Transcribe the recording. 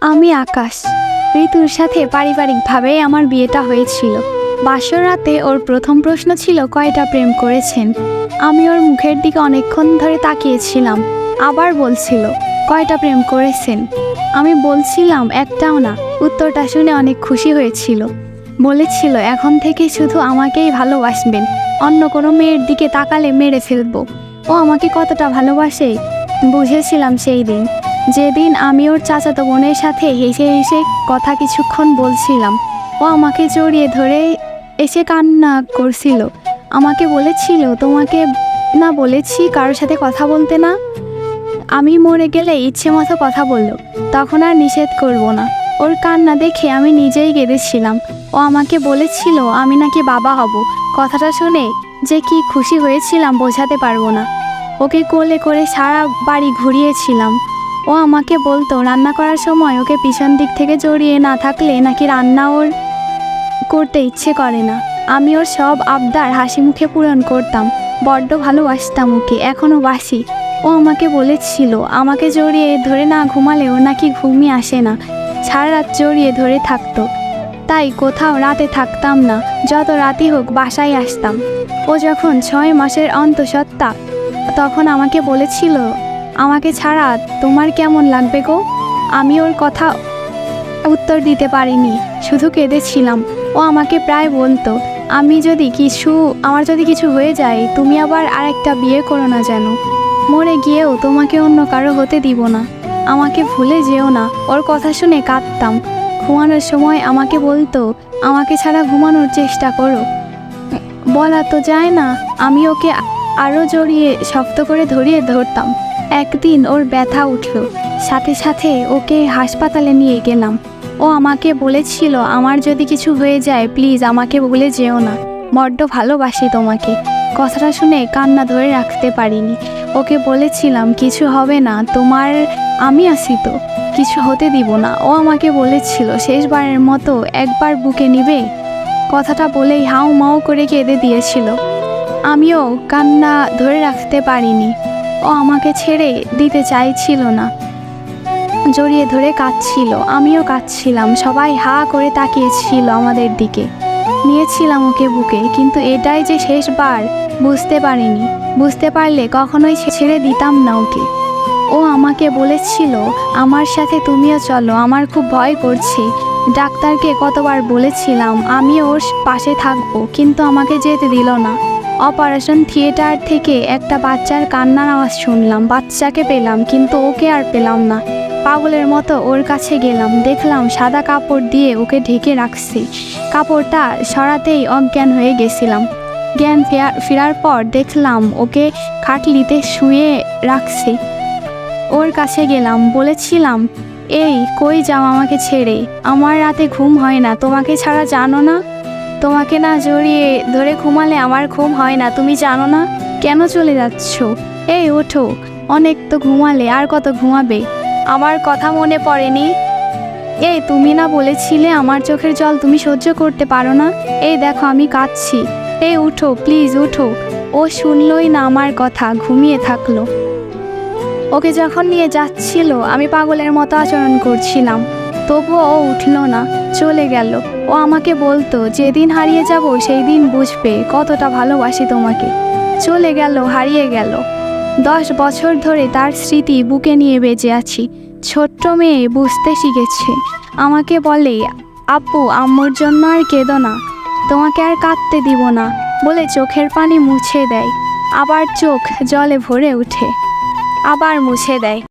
আমি আকাশ। ঋতুর সাথে পারিবারিকভাবে আমার বিয়েটা হয়েছিল। বাসর রাতে ওর প্রথম প্রশ্ন ছিল কয়টা প্রেম করেছেন। আমি ওর মুখের দিকে অনেকক্ষণ ধরে তাকিয়েছিলাম। আবার বলছিল কয়টা প্রেম করেছেন। আমি বলছিলাম একটাও না। উত্তরটা শুনে অনেক খুশি হয়েছিল। বলেছিল এখন থেকে শুধু আমাকেই ভালোবাসবেন, অন্য কোনো মেয়ের দিকে তাকালে মেরে ফেলবো। ও আমাকে কতটা ভালোবাসে বুঝেছিলাম সেই দিন, যেদিন আমি ওর চাচাতো বোনের সাথে হেসে হেসে কথা কিছুক্ষণ বলছিলাম। ও আমাকে জড়িয়ে ধরে এসে কান্না করছিল। আমাকে বলেছিল তোমাকে না বলেছি কারোর সাথে কথা বলতে না। আমি মরে গেলে ইচ্ছে মতো কথা বলল, তখন আর নিষেধ করব না। ওর কান্না দেখে আমি নিজেই কেঁদেছিলাম। ও আমাকে বলেছিল আমি নাকি বাবা হব। কথাটা শুনে যে কি খুশি হয়েছিলাম বোঝাতে পারবো না। ওকে কোলে করে সারা বাড়ি ঘুরিয়েছিলাম। ও আমাকে বলতো রান্না করার সময় ওকে পিছন দিক থেকে জড়িয়ে না থাকলে নাকি রান্না ওর করতে ইচ্ছে করে না। আমি ওর সব আবদার হাসি মুখে পূরণ করতাম। বড্ড ভালোবাসতাম ওকে, এখনও বাসি। ও আমাকে বলেছিল আমাকে জড়িয়ে ধরে না ঘুমালে ওর নাকি ঘুমই আসে না। সারা রাত জড়িয়ে ধরে থাকতো, তাই কোথাও রাতে থাকতাম না। যত রাতই হোক বাসায় আসতাম। ও যখন 6 মাসের অন্তঃসত্ত্বা তখন আমাকে বলেছিল আমাকে ছাড়া তোমার কেমন লাগবে গো। আমি ওর কথা উত্তর দিতে পারিনি, শুধু কেঁদেছিলাম। ও আমাকে প্রায় বলতো আমার যদি কিছু হয়ে যায় তুমি আবার আরেকটা বিয়ে করো না, যেন মরে গিয়েও তোমাকে অন্য কারো হতে দিব না। আমাকে ভুলে যেও না। ওর কথা শুনে কাঁদতাম। ঘুমানোর সময় আমাকে বলতো আমাকে ছাড়া ঘুমানোর চেষ্টা করো। বলা তো যায় না। আমি ওকে আরও জড়িয়ে শক্ত করে ধরতাম। একদিন ওর ব্যথা উঠল, সাথে সাথে ওকে হাসপাতালে নিয়ে গেলাম। ও আমাকে বলেছিল আমার যদি কিছু হয়ে যায় প্লিজ আমাকে ভুলে যেও না, বড্ড ভালোবাসি তোমাকে। কথাটা শুনে কান্না ধরে রাখতে পারিনি। ওকে বলেছিলাম কিছু হবে না তোমার, আমি আছি তো, কিছু হতে দিব না। ও আমাকে বলেছিল শেষবারের মতো একবার বুকে নিবে। কথাটা বলেই হাউ মাউ করে কেঁদে দিয়েছিল। আমিও কান্না ধরে রাখতে পারিনি। ও আমাকে ছেড়ে দিতে চাইছিল না, জড়িয়ে ধরে কাঁদছিল। আমিও কাঁদছিলাম। সবাই হা করে তাকিয়েছিল আমাদের দিকে। নিয়েছিলাম ওকে বুকে, কিন্তু এটাই যে শেষবার বুঝতে পারিনি। বুঝতে পারলে কখনোই ছেড়ে দিতাম না ওকে। ও আমাকে বলেছিল আমার সাথে তুমিও চলো, আমার খুব ভয় করছে। ডাক্তারকে কতবার বলেছিলাম আমি ওর পাশে থাকবো, কিন্তু আমাকে যেতে দিল না। অপারেশন থিয়েটার থেকে একটা বাচ্চার কান্নার আওয়াজ শুনলাম। বাচ্চাকে পেলাম, কিন্তু ওকে আর পেলাম না। পাগলের মতো ওর কাছে গেলাম, দেখলাম সাদা কাপড় দিয়ে ওকে ঢেকে রাখছে। কাপড়টা সরাতেই অজ্ঞান হয়ে গেছিলাম। জ্ঞান ফেরার পর দেখলাম ওকে খাটলিতে শুয়ে রাখছে। ওর কাছে গেলাম, বলেছিলাম এই কই যাও আমাকে ছেড়ে, আমার রাতে ঘুম হয় না তোমাকে ছাড়া, জানো না? তোমাকে না জড়িয়ে ধরে ঘুমালে আমার ঘুম হয় না, তুমি জানো না? কেন চলে যাচ্ছ? এই ওঠো, অনেক তো ঘুমালে, আর কত ঘুমাবে? আমার কথা মনে পড়েনি? এই তুমি না বলেছিলে আমার চোখের জল তুমি সহ্য করতে পারো না? এই দেখো আমি কাঁদছি। এই উঠো প্লিজ উঠো। ও শুনলই না আমার কথা, ঘুমিয়ে থাকলো। ওকে যখন নিয়ে যাচ্ছিল আমি পাগলের মতো আচরণ করছিলাম, তবুও ও উঠল না, চলে গেল। ও আমাকে বলতো যেদিন হারিয়ে যাব সেই দিন বুঝবে কতটা ভালোবাসি তোমাকে। চলে গেল, হারিয়ে গেল। 10 বছর ধরে তার স্মৃতি বুকে নিয়ে বেঁচে আছি। ছোট্ট মেয়ে বুঝতে শিখেছে। আমাকে বলে আপু আম্মুর জন্য আর কেঁদো না, তোমাকে আর কাঁদতে দিব না বলে চোখের পানি মুছে দেয়। আবার চোখ জলে ভরে ওঠে, আবার মুছে দেয়।